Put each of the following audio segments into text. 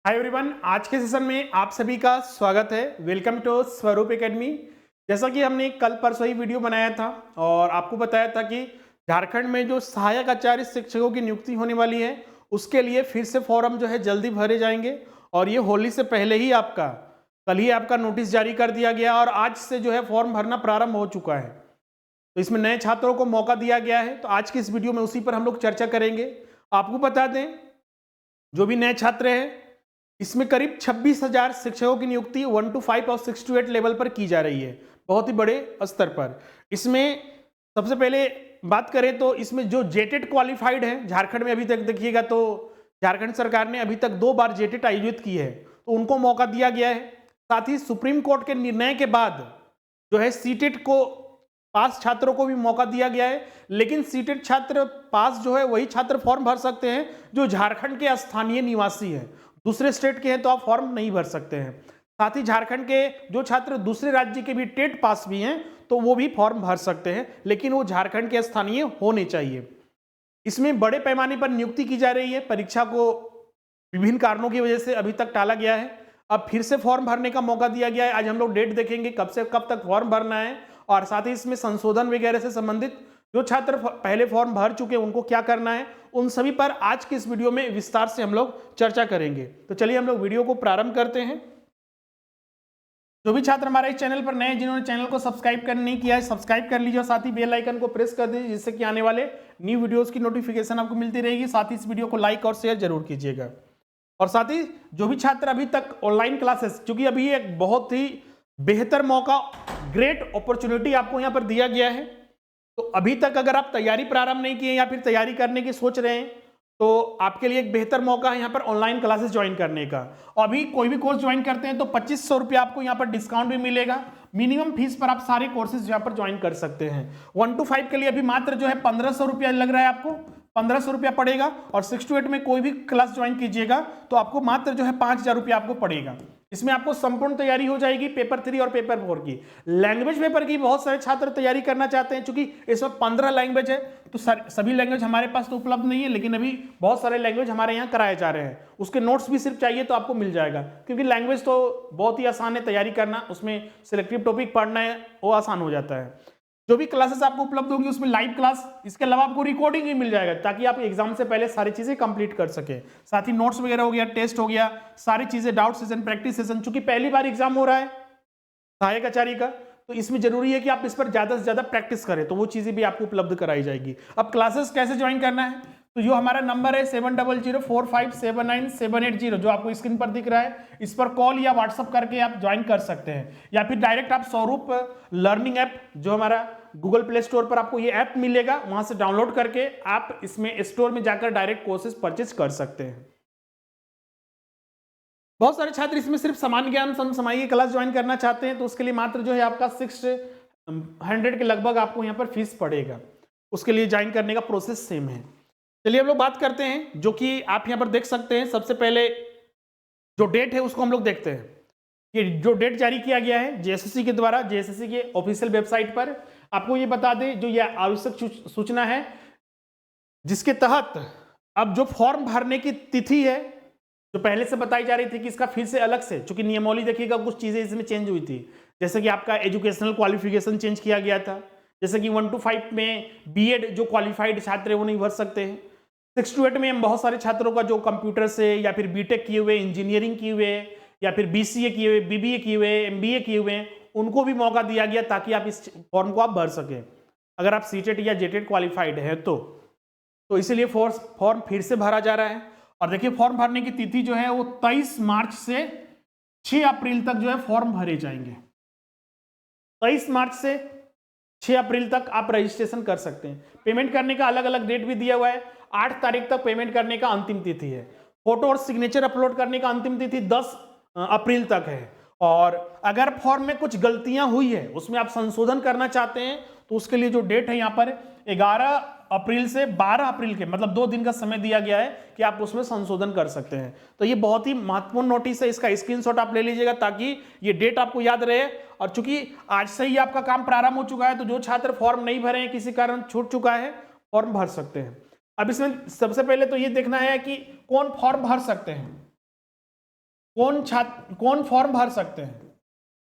Hi everyone, आज के session में आप सभी का स्वागत है। वेलकम टू स्वरूप एकेडमी। जैसा कि हमने कल परसों ही वीडियो बनाया था और आपको बताया था कि झारखंड में जो सहायक आचार्य शिक्षकों की नियुक्ति होने वाली है उसके लिए फिर से फॉर्म जो है जल्दी भरे जाएंगे और ये होली से पहले ही कल ही आपका नोटिस जारी कर दिया गया और आज से जो है फॉर्म भरना प्रारंभ हो चुका है। तो इसमें नए छात्रों को मौका दिया गया है। तो आज की इस वीडियो में उसी पर हम लोग चर्चा करेंगे। आपको बता दें, जो भी नए छात्र हैं इसमें करीब 26,000 शिक्षकों की नियुक्ति 1 to 5 और 6 to 8 लेवल पर की जा रही है, बहुत ही बड़े स्तर पर। इसमें सबसे पहले बात करें तो इसमें जो जेटेट क्वालिफाइड है झारखंड में, अभी तक देखिएगा तो झारखंड सरकार ने अभी तक 2 बार जेटेट आयोजित की है, तो उनको मौका दिया गया है। साथ ही सुप्रीम कोर्ट के निर्णय के बाद जो है सीटेट को पास छात्रों को भी मौका दिया गया है, लेकिन सीटेट छात्र पास जो है वही छात्र फॉर्म भर सकते हैं जो झारखंड के स्थानीय निवासी हैं। दूसरे स्टेट के हैं तो आप फॉर्म नहीं भर सकते हैं। साथ ही झारखंड के जो छात्र दूसरे राज्य के भी टेट पास भी हैं तो वो भी फॉर्म भर सकते हैं, लेकिन वो झारखंड के स्थानीय होने चाहिए। इसमें बड़े पैमाने पर नियुक्ति की जा रही है। परीक्षा को विभिन्न कारणों की वजह से अभी तक टाला गया है, अब फिर से फॉर्म भरने का मौका दिया गया है। आज हम लोग डेट देखेंगे कब से कब तक फॉर्म भरना है और साथ ही इसमें संशोधन वगैरह से संबंधित जो छात्र पहले फॉर्म भर चुके हैं उनको क्या करना है, उन सभी पर आज की इस वीडियो में विस्तार से हम लोग चर्चा करेंगे। तो चलिए हम लोग वीडियो को प्रारंभ करते हैं। जो भी छात्र हमारे इस चैनल पर नए हैं, जिन्होंने चैनल को सब्सक्राइब नहीं किया है, सब्सक्राइब कर लीजिए और साथ ही बेल आइकन को प्रेस कर दीजिए, जिससे कि आने वाले न्यू वीडियोस की नोटिफिकेशन आपको मिलती रहेगी। साथ ही इस वीडियो को लाइक और शेयर जरूर कीजिएगा। और साथ ही जो भी छात्र अभी तक ऑनलाइन क्लासेस, क्योंकि अभी एक बहुत ही बेहतर मौका, ग्रेट अपॉर्चुनिटी आपको यहाँ पर दिया गया है, तो अभी तक अगर आप तैयारी प्रारंभ नहीं किए या फिर तैयारी करने की सोच रहे हैं तो आपके लिए एक बेहतर मौका है यहाँ पर ऑनलाइन क्लासेस ज्वाइन करने का। और अभी कोई भी कोर्स ज्वाइन करते हैं तो 2500 रुपया आपको यहाँ पर डिस्काउंट भी मिलेगा। मिनिमम फीस पर आप सारे कोर्सेज यहाँ पर ज्वाइन कर सकते हैं। 1 to 5 के लिए अभी मात्र जो है 1500 रुपया लग रहा है, आपको 1500 रुपया पड़ेगा। और 6 to 8 में कोई भी क्लास ज्वाइन कीजिएगा तो आपको मात्र जो है 5000 रुपया आपको पड़ेगा। इसमें आपको संपूर्ण तैयारी हो जाएगी पेपर 3 और पेपर 4 की। लैंग्वेज पेपर की बहुत सारे छात्र तैयारी करना चाहते हैं, क्योंकि इसमें 15 लैंग्वेज है तो सभी लैंग्वेज हमारे पास तो उपलब्ध नहीं है, लेकिन अभी बहुत सारे लैंग्वेज हमारे यहाँ कराए जा रहे हैं। उसके नोट्स भी सिर्फ चाहिए तो आपको मिल जाएगा, क्योंकि लैंग्वेज तो बहुत ही आसान है तैयारी करना, उसमें सिलेक्टिव टॉपिक पढ़ना है वो आसान हो जाता है। जो भी क्लासेस आपको उपलब्ध होंगी उसमें लाइव क्लास, इसके अलावा आपको रिकॉर्डिंग भी मिल जाएगा ताकि आप एग्जाम से पहले सारी चीजें कंप्लीट कर सके। साथ ही नोट्स वगैरह हो गया, टेस्ट हो गया, सारी चीजें, डाउट सेशन, प्रैक्टिस सेशन। चूंकि पहली बार एग्जाम हो रहा है सहायक आचार्य का, तो इसमें जरूरी है कि आप इस पर ज्यादा से ज्यादा प्रैक्टिस करें, तो वो चीजें भी आपको उपलब्ध कराई जाएगी। अब क्लासेस कैसे ज्वाइन करना है, तो जो हमारा नंबर है 7004579780 जो आपको स्क्रीन पर दिख रहा है, इस पर कॉल या व्हाट्सअप करके आप ज्वाइन कर सकते हैं, या फिर डायरेक्ट आप स्वरूप लर्निंग ऐप, जो हमारा गूगल प्ले स्टोर पर आपको ये ऐप मिलेगा, वहां से डाउनलोड करके आप इसमें स्टोर में जाकर डायरेक्ट कोर्सेज परचेज कर सकते हैं। बहुत सारे छात्र इसमें सिर्फ सामान्य ज्ञान समसामयिक क्लास ज्वाइन करना चाहते हैं, तो उसके लिए मात्र जो है आपका 600 के लगभग आपको यहाँ पर फीस पड़ेगा। उसके लिए ज्वाइन करने का प्रोसेस सेम है। चलिए हम लोग बात करते हैं, जो कि आप यहाँ पर देख सकते हैं। सबसे पहले जो डेट है उसको हम लोग देखते हैं। ये जो डेट जारी किया गया है जेएसएससी के द्वारा, जेएसएससी के ऑफिशियल वेबसाइट पर, आपको ये बता दें जो ये आवश्यक सूचना है जिसके तहत अब जो फॉर्म भरने की तिथि है, जो पहले से बताई जा रही थी कि इसका फिर से अलग से, चूंकि नियमावली देखिएगा कुछ चीजें इसमें चेंज हुई थी, जैसे कि आपका एजुकेशनल क्वालिफिकेशन चेंज किया गया था। जैसे कि 1 to 5 में बीएड जो क्वालिफाइड छात्र है वो नहीं भर सकते हैं। 6 to 8 में हम बहुत सारे छात्रों का जो कंप्यूटर से या फिर बीटेक किए हुए, इंजीनियरिंग किए हुए, या फिर बीसीए किए हुए, बीबीए किए हुए, एमबीए किए हुए, उनको भी मौका दिया गया ताकि आप इस फॉर्म को आप भर सकें अगर आप सीटेट या जेटेट क्वालिफाइड है तो इसीलिए फॉर्म फिर से भरा जा रहा है। और देखिए फॉर्म भरने की तिथि जो है वो 23 मार्च से 6 अप्रैल तक जो है फॉर्म भरे जाएंगे। 23 मार्च से 6 अप्रैल तक आप रजिस्ट्रेशन कर सकते हैं। पेमेंट करने का अलग अलग डेट भी दिया हुआ है। 8 तारीख तक पेमेंट करने का अंतिम तिथि है। फोटो और सिग्नेचर अपलोड करने का अंतिम तिथि 10 अप्रैल तक है। और अगर फॉर्म में कुछ गलतियां हुई है, उसमें आप संशोधन करना चाहते हैं, तो उसके लिए जो डेट है यहाँ पर 11 अप्रैल से 12 अप्रैल के, मतलब 2 दिन का समय दिया गया है कि आप उसमें संशोधन कर सकते हैं। तो ये बहुत ही महत्वपूर्ण नोटिस है, इसका स्क्रीनशॉट आप ले लीजिएगा ताकि ये डेट आपको याद रहे। और चूंकि आज से ही आपका काम प्रारंभ हो चुका है, तो जो छात्र फॉर्म नहीं भरे हैं, किसी कारण छूट चुका है, फॉर्म भर सकते हैं। अब इसमें सबसे पहले तो ये देखना है कि कौन फॉर्म भर सकते हैं। कौन फॉर्म भर सकते हैं,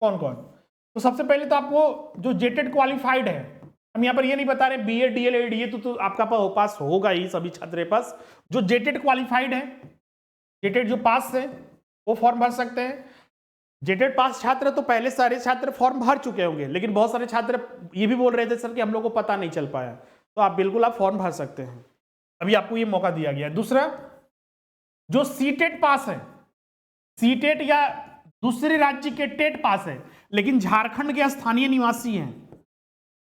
कौन कौन? तो सबसे पहले तो आपको जो जेटेड क्वालिफाइड है, हम यहाँ पर ये नहीं बता रहे बीए डीएलएड, ये तो आपका पास होगा ही सभी छात्र के पास। जो जेटेड क्वालिफाइड है, जेटेड जो पास है वो फॉर्म भर सकते हैं। जेटेड पास छात्र तो पहले सारे छात्र फॉर्म भर चुके होंगे, लेकिन बहुत सारे छात्र ये भी बोल रहे थे सर कि हम लोग को पता नहीं चल पाया, तो आप बिल्कुल आप फॉर्म भर सकते हैं, अभी आपको ये मौका दिया गया है। दूसरा, जो सीटेट पास है, सीटेट या दूसरे राज्य के टेट पास है लेकिन झारखंड के स्थानीय निवासी हैं,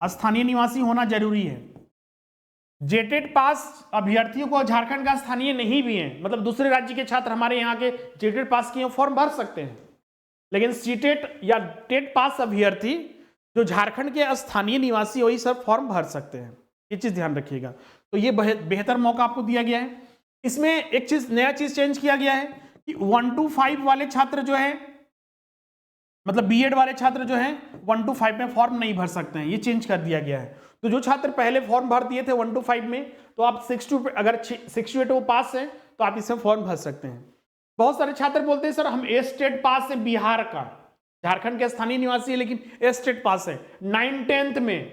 स्थानीय निवासी होना जरूरी है। जेटेट पास अभ्यर्थियों को झारखंड का स्थानीय नहीं भी है, मतलब दूसरे राज्य के छात्र हमारे यहाँ के जेटेट पास किए फॉर्म भर सकते हैं, लेकिन सीटेट या टेट पास अभ्यर्थी जो झारखंड के स्थानीय निवासी वही सब फॉर्म भर सकते हैं, ये चीज ध्यान रखिएगा। तो ये बेहतर मौका आपको दिया गया है। इसमें एक चीज नया चीज चेंज किया गया है कि 1 to 5 वाले छात्र जो है, मतलब बीएड वाले छात्र जो हैं 1 to 5 में फॉर्म नहीं भर सकते हैं, ये चेंज कर दिया गया है। तो जो छात्र पहले फॉर्म भर दिए थे 1 to 5 में, तो आप 6 to अगर 6 to 8 वो पास है तो आप इसमें फॉर्म भर सकते हैं। बहुत सारे छात्र बोलते हैं सर हम ए स्टेट पास है बिहार का, झारखंड के स्थानीय निवासी है लेकिन ए स्टेट पास है 9th-10th में,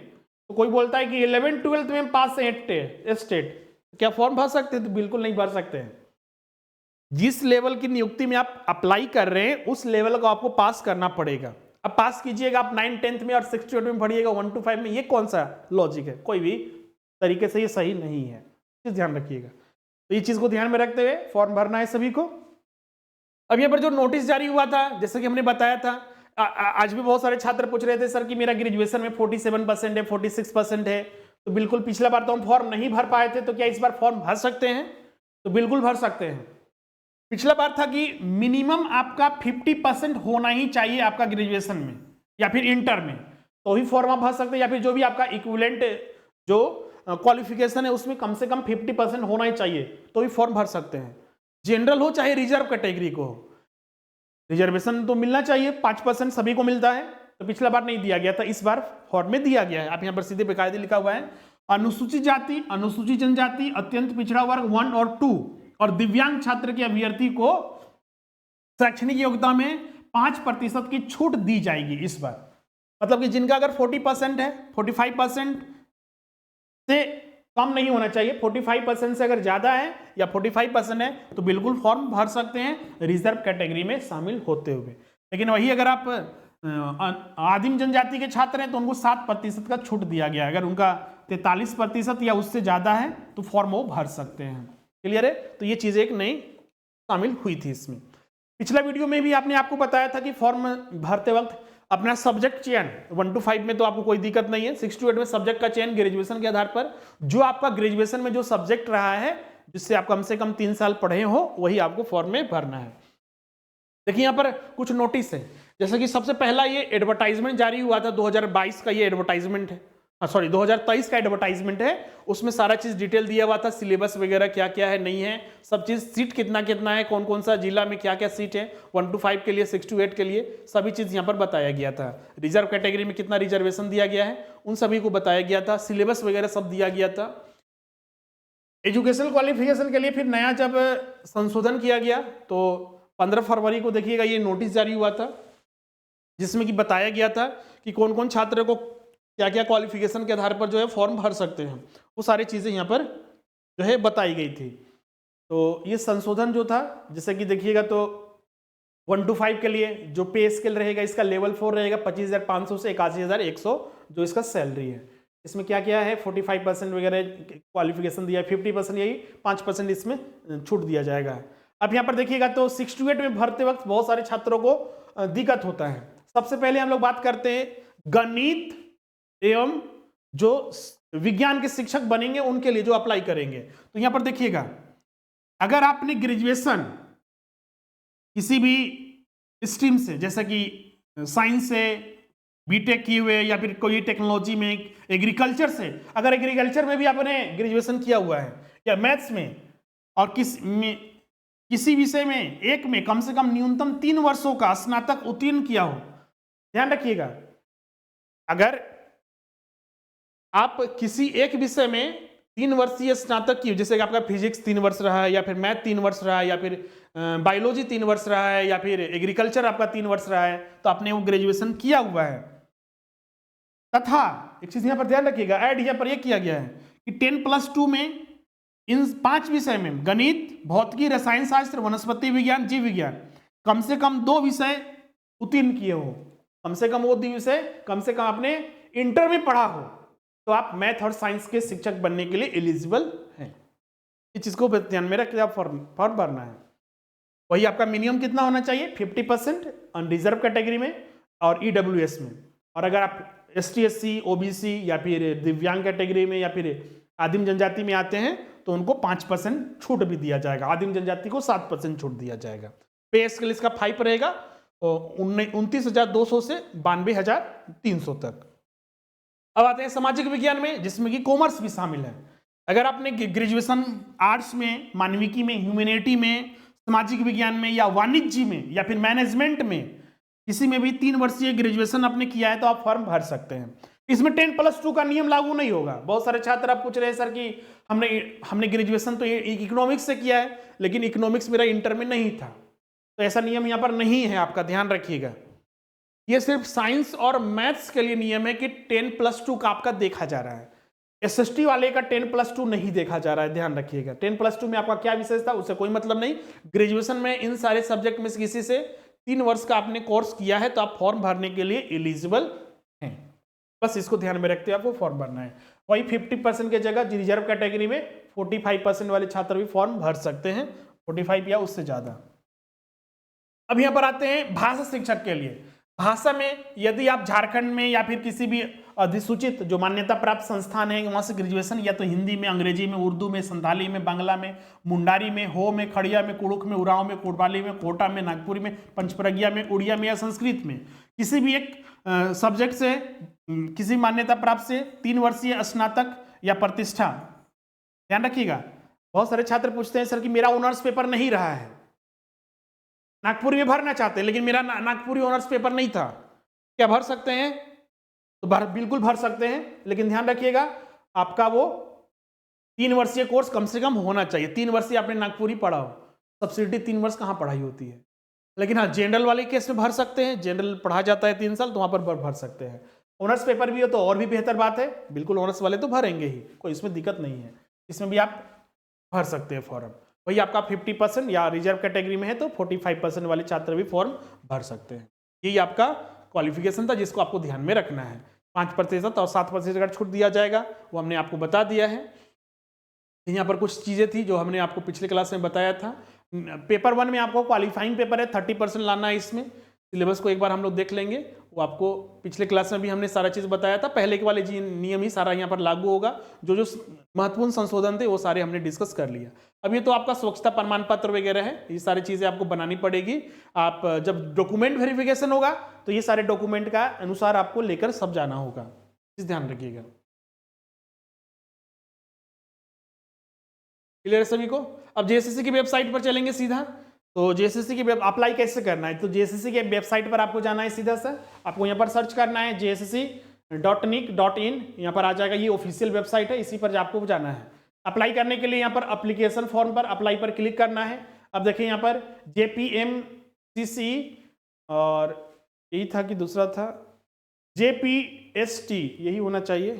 तो कोई बोलता है कि 11th-12th में पास है स्टेट, क्या फॉर्म भर सकते हैं? तो बिल्कुल नहीं भर सकते हैं। जिस लेवल की नियुक्ति में आप अप्लाई कर रहे हैं उस लेवल को आपको पास करना पड़ेगा। अब पास कीजिएगा आप 9th-10th में और 6 to 8 में पढ़िएगा 1 to 5 में, ये कौन सा लॉजिक है? कोई भी तरीके से ये सही नहीं है, ध्यान रखिएगा। तो ये चीज को ध्यान में रखते हुए फॉर्म भरना है सभी को। अब यहाँ पर जो नोटिस जारी हुआ था, जैसे कि हमने बताया था, आज भी बहुत सारे छात्र पूछ रहे थे सर कि मेरा ग्रेजुएशन में 47% है, 46% है, तो बिल्कुल पिछला बार तो हम फॉर्म नहीं भर पाए थे, तो क्या इस बार फॉर्म भर सकते हैं? तो बिल्कुल भर सकते हैं। पिछला बार था कि मिनिमम आपका 50% होना ही चाहिए आपका ग्रेजुएशन में या फिर इंटर में, तो ही फॉर्म आप भर सकते हैं, या फिर जो भी आपका इक्विवेलेंट जो क्वालिफिकेशन है उसमें कम से कम 50% होना ही चाहिए, तो ही फॉर्म भर सकते हैं। जनरल हो चाहे रिजर्व कैटेगरी को हो, रिजर्वेशन तो मिलना चाहिए, 5% सभी को मिलता है, तो पिछला बार नहीं दिया गया था, इस बार फॉर्म में दिया गया है। आप यहाँ पर सीधे बेकायदे लिखा हुआ है अनुसूचित जाति, अनुसूचित जनजाति, अत्यंत पिछड़ा वर्ग 1 और 2 और दिव्यांग छात्र के अभ्यर्थी को शैक्षणिक योग्यता में 5% की छूट दी जाएगी इस बार। मतलब कि जिनका अगर 40% है, 45% से कम नहीं होना चाहिए, 45% से अगर ज्यादा है या 45% है तो बिल्कुल फॉर्म भर सकते हैं रिजर्व कैटेगरी में शामिल होते हुए। लेकिन वही अगर आप आदिम जनजाति के छात्र हैं तो उनको 7% का छूट दिया गया है, अगर उनका 43% या उससे ज्यादा है तो फॉर्म वो भर सकते हैं। क्लियर है? तो ये चीज एक नई शामिल हुई थी इसमें। पिछला वीडियो में भी आपको बताया था कि फॉर्म भरते वक्त अपना सब्जेक्ट चयन 1 to 5 में तो आपको कोई दिक्कत नहीं है, 6 to 8 में सब्जेक्ट का चयन ग्रेजुएशन के आधार पर, जो आपका ग्रेजुएशन में जो सब्जेक्ट रहा है जिससे आप कम से कम 3 साल पढ़े हो वही आपको फॉर्म में भरना है। देखिए यहाँ पर कुछ नोटिस है, जैसे कि सबसे पहला ये एडवर्टाइजमेंट जारी हुआ था 2022 का, ये एडवर्टाइजमेंट है, सॉरी 2023 का एडवर्टाइजमेंट है, उसमें सारा चीज डिटेल दिया हुआ था, सिलेबस वगैरह क्या क्या है नहीं है, सब चीज, सीट कितना कितना है, कौन कौन सा जिला में क्या क्या सीट है, 1 to 5 के लिए, 6 to 8 के लिए, सभी चीज यहाँ पर बताया गया था। रिजर्व कैटेगरी में कितना रिजर्वेशन दिया गया है उन सभी को बताया गया था, सिलेबस वगैरह सब दिया गया था। एजुकेशनल क्वालिफिकेशन के लिए फिर नया जब संशोधन किया गया तो 15 फरवरी को देखिएगा ये नोटिस जारी हुआ था, जिसमें कि बताया गया था कि कौन कौन छात्र को क्या क्या क्वालिफिकेशन के आधार पर जो है फॉर्म भर सकते हैं, वो सारी चीजें यहाँ पर जो है बताई गई थी। तो ये संशोधन जो था, जैसे कि देखिएगा तो 1 to 5 के लिए जो पे स्केल रहेगा इसका लेवल 4 रहेगा, 25,500 से 81,100 जो इसका सैलरी है। इसमें क्या क्या है, 45% वगैरह क्वालिफिकेशन दिया, 50% यही, 5% इसमें छूट दिया जाएगा। अब यहाँ पर देखिएगा तो 6 to 8 में भरते वक्त बहुत सारे छात्रों को दिक्कत होता है। सबसे पहले हम लोग बात करते हैं गणित एवं जो विज्ञान के शिक्षक बनेंगे उनके लिए जो अप्लाई करेंगे। तो यहां पर देखिएगा, अगर आपने ग्रेजुएशन किसी भी स्ट्रीम से, जैसे कि साइंस से बीटेक किए हुए या फिर कोई टेक्नोलॉजी में, एग्रीकल्चर से, अगर एग्रीकल्चर में भी आपने ग्रेजुएशन किया हुआ है या मैथ्स में, और किसी विषय में एक में कम से कम न्यूनतम 3 वर्षों का स्नातक उत्तीर्ण किया हो। ध्यान रखिएगा, अगर आप किसी एक विषय में 3 वर्षीय स्नातक की, जैसे कि आपका फिजिक्स 3 वर्ष रहा है, या फिर मैथ 3 वर्ष रहा है, या फिर बायोलॉजी 3 वर्ष रहा है, या फिर एग्रीकल्चर आपका 3 वर्ष रहा है, तो आपने वो ग्रेजुएशन किया हुआ है। तथा एक चीज यहां पर ध्यान रखिएगा, ऐड यहां पर यह किया गया है कि 10+2 में इन 5 विषय में गणित, भौतिकी, रसायन शास्त्र, वनस्पति विज्ञान, जीव विज्ञान कम से कम 2 विषय उत्तीर्ण किए हो। कम से कम वो 2 विषय कम से कम आपने इंटर में पढ़ा हो, तो आप मैथ और साइंस के शिक्षक बनने के लिए एलिजिबल हैं। इस चीज को ध्यान में रख के आप फॉर्म भरना है। वही आपका मिनिमम कितना होना चाहिए, 50% अनरिजर्व कैटेगरी में और ईडब्ल्यूएस में। और अगर आप ST SC OBC या फिर दिव्यांग कैटेगरी में या फिर आदिम जनजाति में आते हैं तो उनको 5% छूट भी दिया जाएगा। आदिम जनजाति को 7% छूट दिया जाएगा। पे स्केल इसका 5 रहेगा, 29,200 से 92,300 तक। अब आते हैं सामाजिक विज्ञान में, जिसमें कि कॉमर्स भी शामिल है। अगर आपने ग्रेजुएशन आर्ट्स में, मानविकी में, ह्यूमैनिटी में, सामाजिक विज्ञान में या वाणिज्य में या फिर मैनेजमेंट में किसी में भी 3 वर्षीय ग्रेजुएशन आपने किया है तो आप फॉर्म भर सकते हैं। इसमें 10+2 का नियम लागू नहीं होगा। बहुत सारे छात्र आप पूछ रहे हैं सर कि हमने ग्रेजुएशन तो इकोनॉमिक्स से किया है, लेकिन इकोनॉमिक्स मेरा इंटर में नहीं था, तो ऐसा नियम यहाँ पर नहीं है, आपका ध्यान रखिएगा। ये सिर्फ साइंस और मैथ्स के लिए नियम है कि 10+2 का आपका देखा जा रहा है। SST वाले का 10+2 नहीं देखा जा रहा है, ध्यान रखिएगा। 10+2 में आपका क्या विशेष था उससे कोई मतलब नहीं। ग्रेजुएशन में इन सारे सब्जेक्ट में से किसी से 3 वर्ष का आपने कोर्स किया है तो आप फॉर्म भरने के लिए एलिजिबल हैं। बस इसको ध्यान में रखते हुए आपको फॉर्म भरना है। वही 50% की जगह रिजर्व कैटेगरी में 45% वाले छात्र भी फॉर्म भर सकते हैं, 45 या उससे ज्यादा। अब यहां पर आते हैं भाषा शिक्षक के लिए। भाषा में यदि आप झारखंड में या फिर किसी भी अधिसूचित जो मान्यता प्राप्त संस्थान है वहां से ग्रेजुएशन या तो हिंदी में, अंग्रेजी में, उर्दू में, संथाली में, बांग्ला में, मुंडारी में, हो में, खड़िया में, कुड़ुख में, उरांव में, कोटवाली में, कोटा में, नागपुरी में, पंचप्रज्ञा में, उड़िया में या संस्कृत में किसी भी एक सब्जेक्ट से किसी मान्यता प्राप्त से 3 वर्षीय स्नातक या प्रतिष्ठा। ध्यान रखिएगा, बहुत सारे छात्र पूछते हैं सर कि मेरा ऑनर्स पेपर नहीं रहा है, नागपुरी में भरना चाहते हैं लेकिन मेरा नागपुरी ऑनर्स पेपर नहीं था, क्या भर सकते हैं? तो बिल्कुल भर सकते हैं, लेकिन ध्यान रखिएगा आपका वो 3 वर्षीय कोर्स कम से कम होना चाहिए। 3 वर्षीय आपने नागपुरी पढ़ा हो, सब्सिडी 3 वर्ष कहाँ पढ़ाई होती है। लेकिन हाँ, जनरल वाले केस में भर सकते हैं, जनरल पढ़ा जाता है 3 साल तो वहां पर भर सकते हैं। ऑनर्स पेपर भी हो तो और भी बेहतर बात है, बिल्कुल ऑनर्स वाले तो भरेंगे ही, कोई इसमें दिक्कत नहीं है, इसमें भी आप भर सकते हैं फॉर्म। वही आपका 50% या रिजर्व कैटेगरी में है तो 45% वाले छात्र भी फॉर्म भर सकते हैं। यही आपका क्वालिफिकेशन था जिसको आपको ध्यान में रखना है। 5% और 7% अगर छूट दिया जाएगा वो हमने आपको बता दिया है। यहाँ पर कुछ चीजें थी जो हमने आपको पिछले क्लास में बताया था। पेपर 1 में आपको क्वालिफाइंग पेपर है, 30% लाना है। इसमें सिलेबस को एक बार हम लोग देख लेंगे, वो आपको पिछले क्लास में भी हमने सारा चीज बताया था। पहले के वाले नियम ही सारा यहाँ पर लागू होगा, जो जो महत्वपूर्ण संशोधन थे वो सारे हमने डिस्कस कर लिया। अब ये तो आपका स्वच्छता प्रमाण पत्र वगैरह है, ये सारी चीजें आपको बनानी पड़ेगी। आप जब डॉक्यूमेंट वेरिफिकेशन होगा तो ये सारे डॉक्यूमेंट का अनुसार आपको लेकर सब जाना होगा, इस ध्यान रखिएगा। क्लियर है सभी को? अब JSSC की वेबसाइट पर चलेंगे सीधा। तो JSSC की अप्लाई कैसे करना है, तो JSSC के वेबसाइट पर आपको जाना है सीधा से। आपको यहाँ पर सर्च करना है JSSC.nic.in, यहाँ पर आ जाएगा, ये ऑफिशियल वेबसाइट है, इसी पर आपको जाना है। अप्लाई करने के लिए यहाँ पर एप्लीकेशन फॉर्म पर अप्लाई पर क्लिक करना है। अब देखिए यहाँ पर JPMCC और यही था कि दूसरा था JPST, यही होना चाहिए,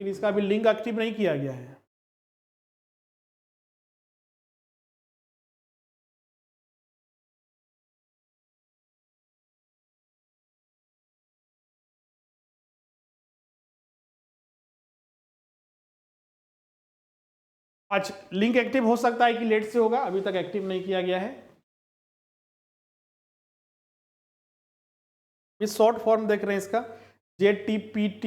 लेकिन इसका अभी लिंक एक्टिव नहीं किया गया है। आज लिंक एक्टिव हो सकता है कि लेट से होगा, अभी तक एक्टिव नहीं किया गया है। ये शॉर्ट फॉर्म देख रहे हैं इसका, JTPT।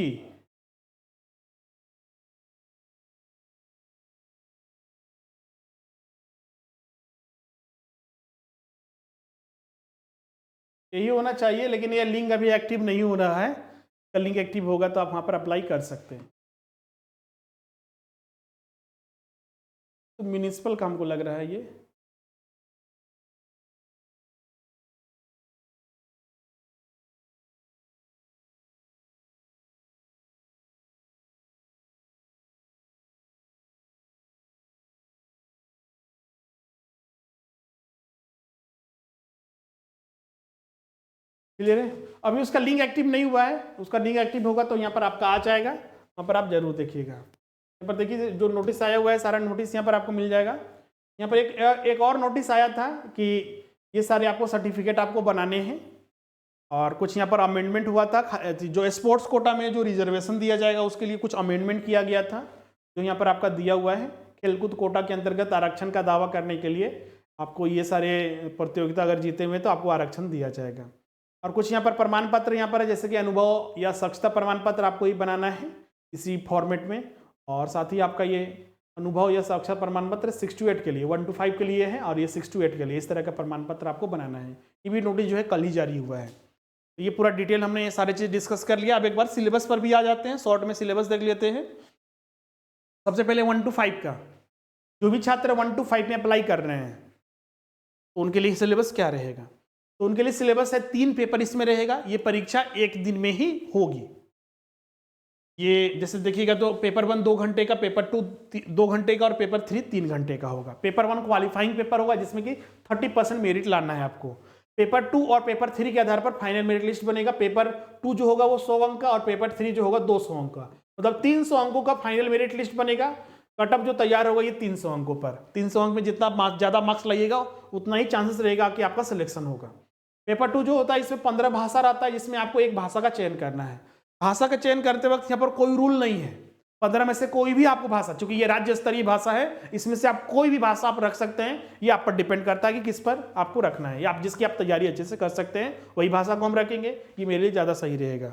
यही होना चाहिए, लेकिन ये लिंक अभी एक्टिव नहीं हो रहा है। कल लिंक एक्टिव होगा तो आप वहां पर अप्लाई कर सकते हैं। तो म्यूनिसिपल काम को लग रहा है ये। क्लियर है। अभी उसका लिंक एक्टिव नहीं हुआ है, उसका लिंक एक्टिव होगा तो यहाँ पर आपका आ जाएगा, वहाँ पर आप जरूर देखिएगा। यहाँ पर देखिए जो नोटिस आया हुआ है सारा नोटिस यहाँ पर आपको मिल जाएगा। यहाँ पर एक और नोटिस आया था कि ये सारे आपको सर्टिफिकेट आपको बनाने हैं, और कुछ यहाँ पर अमेंडमेंट हुआ था, जो स्पोर्ट्स कोटा में जो रिजर्वेशन दिया जाएगा उसके लिए कुछ अमेंडमेंट किया गया था, जो यहाँ पर आपका दिया हुआ है। खेलकूद कोटा के अंतर्गत आरक्षण का दावा करने के लिए आपको ये सारे प्रतियोगिता अगर जीते हुए तो आपको आरक्षण दिया जाएगा। और कुछ यहाँ पर प्रमाण पत्र यहाँ पर है, जैसे कि अनुभव या दक्षता प्रमाण पत्र आपको ही बनाना है इसी फॉर्मेट में, और साथ ही आपका ये अनुभव या दक्षता प्रमाण पत्र 6 to 8 के लिए, 1 to 5 के लिए है, और ये 6 to 8 के लिए, इस तरह का प्रमाण पत्र आपको बनाना है। ये भी नोटिस जो है कल ही जारी हुआ है। तो ये पूरा डिटेल हमने ये सारी चीज डिस्कस कर लिया। अब एक बार सिलेबस पर भी आ जाते हैं, शॉर्ट में सिलेबस देख लेते हैं। सबसे पहले 1 to 5 का, जो भी छात्र 1 to 5 में अप्लाई कर रहे हैं तो उनके लिए सिलेबस क्या रहेगा? तो उनके लिए सिलेबस है 3 पेपर इसमें रहेगा। ये परीक्षा 1 दिन में ही होगी। ये जैसे देखिएगा तो पेपर 1 2 घंटे का, पेपर 2 2 घंटे का, और पेपर 3 3 घंटे का होगा। पेपर 1 क्वालिफाइंग पेपर होगा जिसमें कि 30% मेरिट लाना है आपको। पेपर 2 और पेपर 3 के आधार पर फाइनल मेरिट लिस्ट बनेगा। पेपर 2 जो होगा वो 100 अंक का, और पेपर 3 जो होगा 200 अंक का, मतलब 300 अंकों का फाइनल मेरिट लिस्ट बनेगा। कटअप जो तैयार होगा ये 300 अंकों पर, 300 अंक में जितना ज़्यादा मार्क्स लाइएगा उतना ही चांसेस रहेगा कि आपका सिलेक्शन होगा। पेपर 2 जो होता है इसमें 15 भाषा रहता है, जिसमें आपको एक भाषा का चयन करना है। भाषा का चयन करते वक्त यहाँ पर कोई रूल नहीं है, 15 में से कोई भी आपको भाषा, चूंकि ये राज्य स्तरीय भाषा है, इसमें से आप कोई भी भाषा आप रख सकते हैं। ये आप पर डिपेंड करता है कि किस पर आपको रखना है, या आप जिसकी आप तैयारी अच्छे से कर सकते हैं वही भाषा को हम रखेंगे, ये मेरे लिए ज़्यादा सही रहेगा।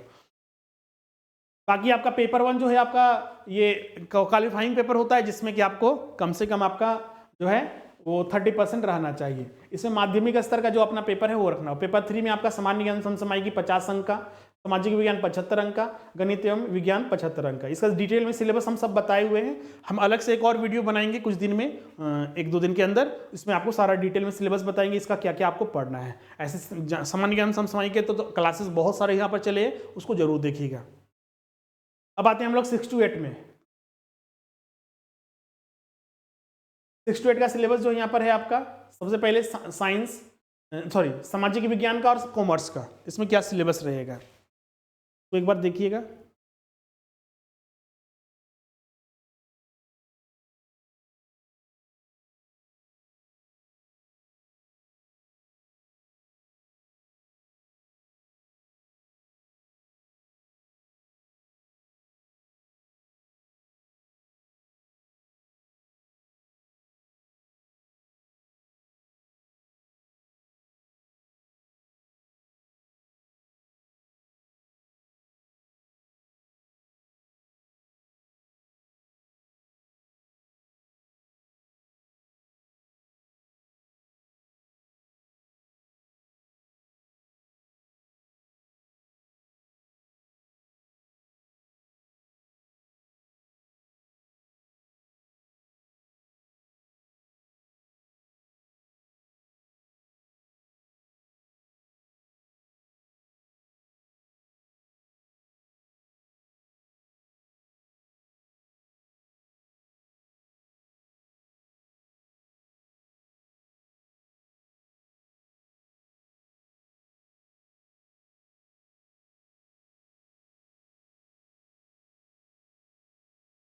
बाकी आपका पेपर 1 जो है आपका ये क्वालिफाइंग पेपर होता है, जिसमें कि आपको कम से कम आपका जो है वो 30% रहना चाहिए। इसमें माध्यमिक स्तर का जो अपना पेपर है वो रखना हो। पेपर 3 में आपका सामान्य ज्ञान समसामयिकी 50 अंक का, सामाजिक विज्ञान 75 अंक का, गणित एवं विज्ञान 75 अंक का। इसका डिटेल में सिलेबस हम सब बताए हुए हैं। हम अलग से एक और वीडियो बनाएंगे कुछ दिन में, 1-2 दिन के अंदर, इसमें आपको सारा डिटेल में सिलेबस बताएंगे, इसका क्या क्या आपको पढ़ना है। ऐसे सामान्य ज्ञान समसामयिकी के तो क्लासेस बहुत सारे यहाँ पर चले, उसको जरूर देखिएगा। अब आते हैं हम लोग 6 to 8 में। 6 to 8 का सिलेबस जो यहाँ पर है आपका, सबसे पहले सामाजिक विज्ञान का और कॉमर्स का, इसमें क्या सिलेबस रहेगा तो एक बार देखिएगा।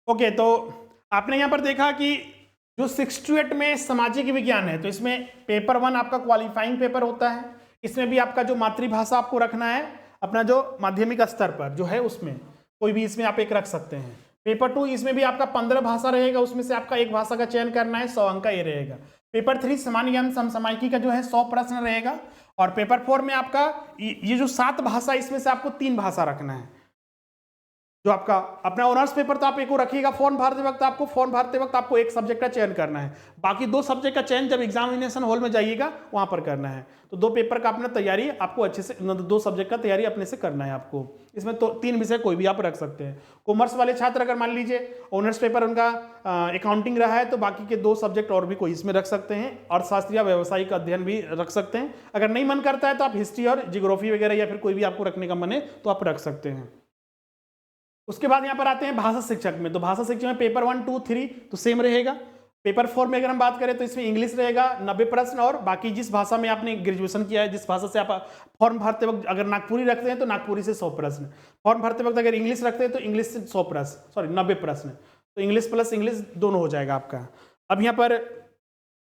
ओके, तो आपने यहाँ पर देखा कि जो 6 to 8 में सामाजिक विज्ञान है, तो इसमें पेपर 1 आपका क्वालिफाइंग पेपर होता है। इसमें भी आपका जो मातृभाषा आपको रखना है, अपना जो माध्यमिक स्तर पर जो है उसमें कोई भी इसमें आप एक रख सकते हैं। पेपर 2 इसमें भी आपका 15 भाषा रहेगा, उसमें से आपका एक भाषा का चयन करना है, 100 अंक का ये रहेगा। पेपर 3 सामान्य ज्ञान समसामयिकी का जो है 100 प्रश्न रहेगा। और पेपर 4 में आपका ये जो 7 भाषा, इसमें से आपको 3 भाषा रखना है। जो आपका अपना ऑनर्स पेपर तो आप एक को रखिएगा, फॉर्म भरते वक्त आपको एक सब्जेक्ट का चयन करना है। बाकी 2 सब्जेक्ट का चयन जब एग्जामिनेशन हॉल में जाइएगा वहां पर करना है। तो 2 पेपर का अपना तैयारी आपको अच्छे से, 2 सब्जेक्ट का तैयारी अपने से करना है आपको। इसमें तो 3 विषय कोई भी आप रख सकते हैं। कॉमर्स वाले छात्र अगर मान लीजिए ऑनर्स पेपर उनका अकाउंटिंग रहा है तो बाकी के 2 सब्जेक्ट और भी कोई इसमें रख सकते हैं, अर्थशास्त्र या व्यावसायिक अध्ययन भी रख सकते हैं। अगर नहीं मन करता है तो आप हिस्ट्री और जियोग्राफी वगैरह या फिर कोई भी आपको रखने का मन है तो आप रख सकते हैं। उसके बाद यहाँ पर आते हैं भाषा शिक्षक में। तो भाषा शिक्षक में पेपर 1 2 3 तो सेम रहेगा। पेपर 4 में अगर हम बात करें तो इसमें इंग्लिश रहेगा 90 प्रश्न, और बाकी जिस भाषा में आपने ग्रेजुएशन किया है, जिस भाषा से आप फॉर्म भरते वक्त अगर नागपुरी रखते हैं तो नागपुरी से 100 प्रश्न, फॉर्म भरते वक्त अगर इंग्लिश रखते हैं तो इंग्लिश से 100 प्रश्न, सॉरी 90 प्रश्न, तो इंग्लिश प्लस इंग्लिश दोनों हो जाएगा आपका। अब यहाँ पर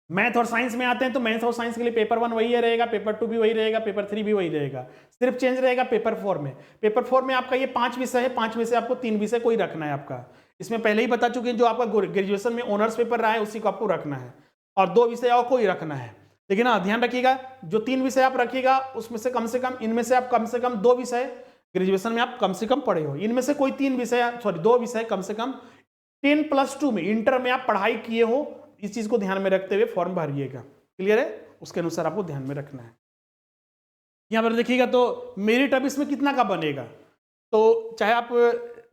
मैथ और साइंस में आते हैं तो मैथ और साइंस के लिए पेपर 1 वही रहेगा, पेपर 2 भी वही रहेगा, पेपर 3 भी वही रहेगा, सिर्फ चेंज रहेगा पेपर 4 में। पेपर 4 में आपका ये 5 विषय है, 5 में से आपको 3 विषय कोई रखना है आपका। इसमें पहले ही बता चुके हैं, जो आपका ग्रेजुएशन में ऑनर्स पेपर रहा है उसी को आपको रखना है, और 2 विषय और कोई रखना है। लेकिन हाँ, ध्यान रखिएगा, जो 3 विषय आप रखिएगा उसमें से कम, इनमें से आप कम से कम 2 विषय ग्रेजुएशन में आप कम से कम पढ़े हो, इनमें से कोई 3 विषय, सॉरी 2 विषय कम से कम 10+2 में इंटर में आप पढ़ाई किए हो। इस चीज को ध्यान में रखते हुए फॉर्म भरिएगा। क्लियर है? उसके अनुसार आपको ध्यान में रखना है। यहां पर देखिएगा तो मेरिट अब इसमें कितना का बनेगा, तो चाहे आप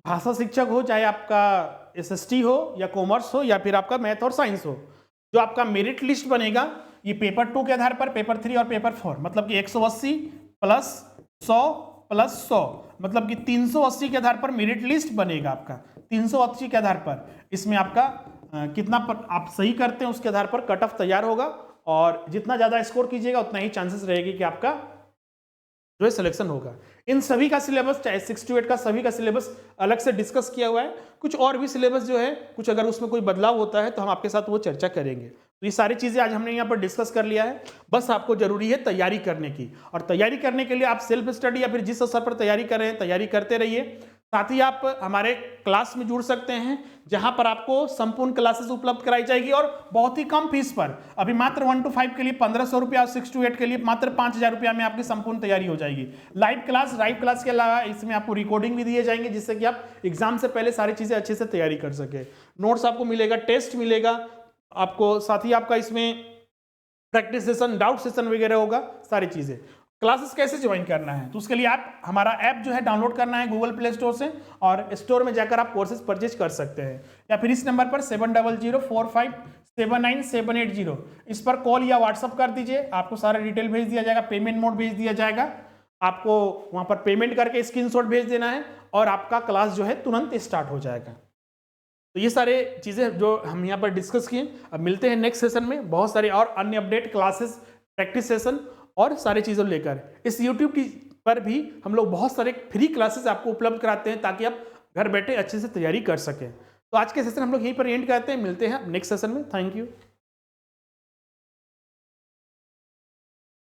भाषा शिक्षक हो, चाहे आपका SST हो या कॉमर्स हो या फिर आपका मैथ और साइंस हो, जो आपका मेरिट लिस्ट बनेगा ये पेपर 2 के आधार पर, पेपर 3 और पेपर 4, मतलब कि 180 प्लस 100 प्लस 100, मतलब कि 380 के आधार पर मेरिट लिस्ट बनेगा आपका। 380 के आधार पर इसमें आपका कितना पर आप सही करते हैं उसके आधार पर कट ऑफ तैयार होगा, और जितना ज्यादा स्कोर कीजिएगा उतना ही चांसेस रहेगी कि आपका जो है सिलेक्शन होगा। इन सभी का सिलेबस, चाहे 6 to 8 का सभी का सिलेबस अलग से डिस्कस किया हुआ है। कुछ और भी सिलेबस जो है, कुछ अगर उसमें कोई बदलाव होता है तो हम आपके साथ वो चर्चा करेंगे। तो ये सारी चीजें आज हमने यहाँ पर डिस्कस कर लिया है। बस आपको जरूरी है तैयारी करने की, और तैयारी करने के लिए आप सेल्फ स्टडी या फिर जिस स्तर पर तैयारी कर रहे हैं तैयारी करते रहिए। साथ ही आप हमारे क्लास में जुड़ सकते हैं, जहां पर आपको संपूर्ण क्लासेस उपलब्ध कराई जाएगी और बहुत ही कम फीस पर। अभी मात्र 1 to 5 के लिए 1500 रुपया और 6 to 8 के लिए मात्र 5000 रुपया में आपकी संपूर्ण तैयारी हो जाएगी। लाइव क्लास के अलावा इसमें आपको रिकॉर्डिंग भी दिए जाएंगे, जिससे कि आप एग्जाम से पहले सारी चीजें अच्छे से तैयारी कर सके। नोट्स आपको मिलेगा, टेस्ट मिलेगा आपको, साथ ही आपका इसमें प्रैक्टिस सेशन, डाउट सेशन वगैरह होगा, सारी चीजें। क्लासेस कैसे ज्वाइन करना है, तो उसके लिए आप हमारा ऐप जो है डाउनलोड करना है गूगल प्ले स्टोर से, और स्टोर में जाकर आप कोर्सेज परचेज कर सकते हैं, या फिर इस नंबर पर 7004575780 इस पर कॉल या व्हाट्सअप कर दीजिए। आपको सारा डिटेल भेज दिया जाएगा, पेमेंट मोड भेज दिया जाएगा, आपको वहां पर पेमेंट करके स्क्रीनशॉट भेज देना है और आपका क्लास जो है तुरंत स्टार्ट हो जाएगा। तो ये सारे चीजें जो हम यहाँ पर डिस्कस किए। अब मिलते हैं नेक्स्ट सेशन में बहुत सारे और अन्य अपडेट, क्लासेस, प्रैक्टिस सेशन और सारी चीज़ों लेकर। इस YouTube पर भी हम लोग बहुत सारे फ्री क्लासेस आपको उपलब्ध कराते हैं, ताकि आप घर बैठे अच्छे से तैयारी कर सकें। तो आज के सेशन हम लोग यहीं पर एंड करते हैं, मिलते हैं नेक्स्ट सेशन में। Thank you.